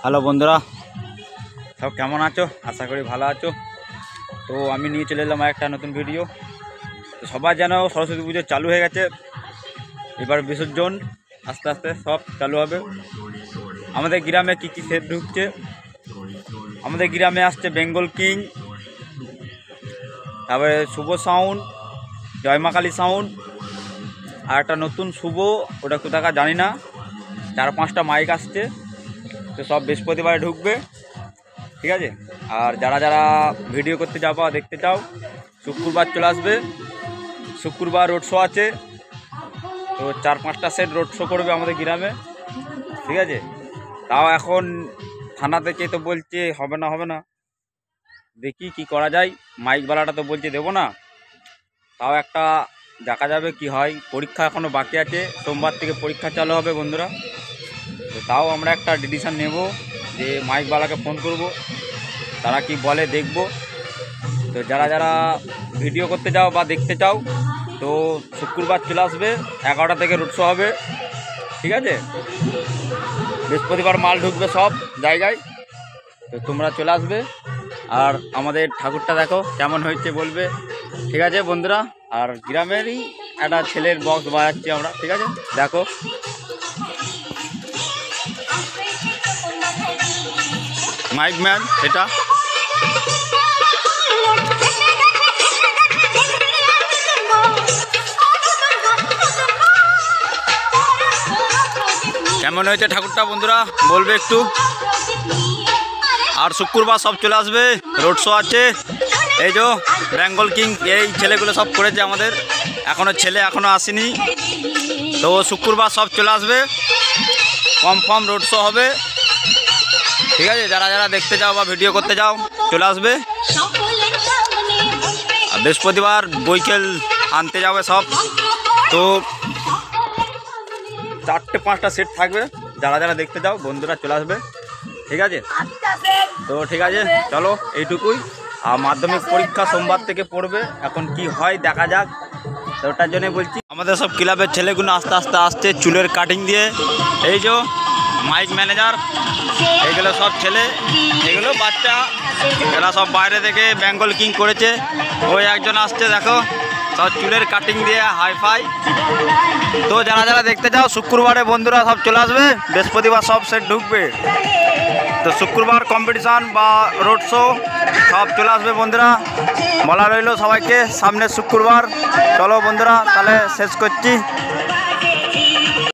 Hello বন্ধুরা, সব কেমন আছো? আশা করি ভালো আছো। তো আমি নিয়ে চলে এলাম একটা নতুন ভিডিও। তো সবাই জানো সরস্বতী পুজো চালু হয়ে গেছে। এবার বিসর্জন আস্তে আস্তে সব চালু হবে। আমাদের গ্রামে কী কী সেট ঢুকছে, আমাদের গ্রামে আসছে বেঙ্গল কিং, তারপরে শুভ সাউন্ড, জয়মা কালী সাউন্ড, আর একটা নতুন শুভ, ওটা কোথাকার জানি না, 4-5টা মাইক আসছে। তো সব বৃহস্পতিবারে ঢুকবে, ঠিক আছে। আর যারা যারা ভিডিও করতে যাবা দেখতে চাও, শুক্রবার চলে আসবে। শুক্রবার রোড শো আছে, তো 4-5টা সেট রোড শো করবে আমাদের গ্রামে, ঠিক আছে। তাও এখন থানা থেকে তো বলছে হবে না, দেখি কি করা যায়। মাইকওয়ালাটা তো বলছে দেবো না, তাও একটা দেখা যাবে কি হয়। পরীক্ষা এখনও বাকি আছে, সোমবার থেকে পরীক্ষা চালু হবে বন্ধুরা। তো তাও আমরা একটা ডিসিশন নেব যে মাইকওয়ালাকে ফোন করব, তারা কি বলে দেখব। তো যারা যারা ভিডিও করতে চাও বা দেখতে চাও, তো শুক্রবার চলে আসবে, 11টা থেকে রোড শো হবে, ঠিক আছে। বৃহস্পতিবার মাল ঢুকবে সব জায়গায়, তো তোমরা চলে আসবে। আর আমাদের ঠাকুরটা দেখো কেমন হয়েছে বলবে, ঠিক আছে বন্ধুরা। আর গ্রামেরই একটা ছেলের বক্স বাজাচ্ছি আমরা, ঠিক আছে, দেখো। মাইক ম্যান এটা কেমন হয়েছে ঠাকুরটা বন্ধুরা বলবে একটু। আর শুক্রবার সব চলে আসবে, রোড শো আছে। এই যে বেঙ্গল কিং, এই ছেলেগুলো সব করেছে আমাদের, ছেলে এখনও আসেনি। তো শুক্রবার সব চলে আসবে, কনফার্ম রোড শো হবে, ঠিক আছে। যারা যারা দেখতে যাও বা ভিডিও করতে যাও চলে আসবে। আর বৃহস্পতিবার বৈকেল আনতে যাবে সব। তো 4-5টা সেট থাকবে, যারা যারা দেখতে যাও বন্ধুরা চলে আসবে, ঠিক আছে। তো ঠিক আছে, চলো এইটুকুই। আর মাধ্যমিক পরীক্ষা সোমবার থেকে পড়বে, এখন কি হয় দেখা যাক। তো ওটার জন্যই বলছি, আমাদের সব ক্লাবের ছেলেগুলো আস্তে আস্তে আসছে চুলের কাটিং দিয়ে। এই যে মাইক ম্যানেজার, এগুলো সব ছেলে, এগুলো বাচ্চা, এরা সব বাইরে থেকে বেঙ্গল কিং করেছে। ওই একজন আসছে দেখো, সব চুলের কাটিং দিয়ে হাইফাই। তো যারা যারা দেখতে চাও শুক্রবারে বন্ধুরা সব চলে আসবে, বৃহস্পতিবার সব সেট ঢুকবে। তো শুক্রবার কম্পিটিশান বা রোড শো সব চলে আসবে বন্ধুরা, বলা রইল সবাইকে সামনে শুক্রবার। চলো বন্ধুরা তাহলে শেষ করছি।